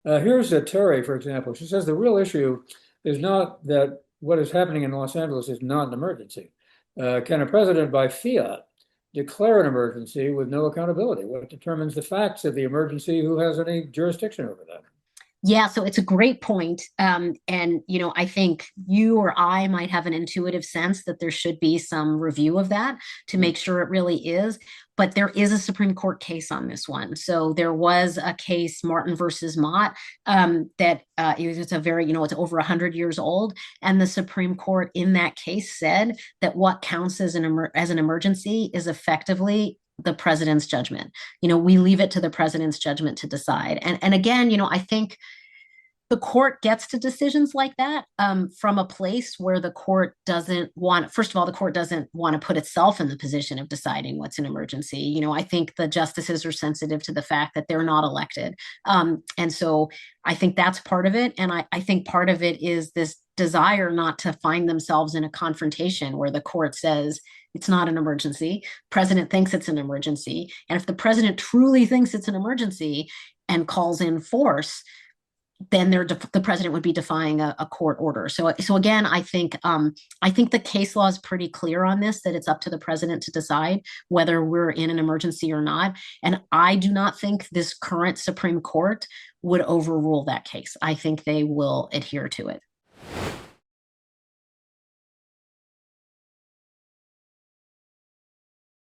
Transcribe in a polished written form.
Here's Terry, for example. She says the real issue is not that what is happening in Los Angeles is not an emergency. Can a president by fiat declare an emergency with no accountability? What determines the facts of the emergency? Who has any jurisdiction over that? Yeah, so it's a great point. And, I think you or I might have an intuitive sense that there should be some review of that to Hmm. make sure it really is. But there is a Supreme Court case on this one. So there was a case, Martin versus Mott, that it's a very, it's over 100 years old. And the Supreme Court in that case said that what counts as an emergency is effectively the president's judgment. We leave it to the president's judgment to decide. And again, I think the court gets to decisions like that from a place where the court doesn't want, first of all, the court doesn't want to put itself in the position of deciding what's an emergency. I think the justices are sensitive to the fact that they're not elected. And so I think that's part of it. And I think part of it is this desire not to find themselves in a confrontation where the court says, it's not an emergency. President thinks it's an emergency. And if the president truly thinks it's an emergency and calls in force, then the president would be defying a court order. So again, I think the case law is pretty clear on this, that it's up to the president to decide whether we're in an emergency or not. And I do not think this current Supreme Court would overrule that case. I think they will adhere to it.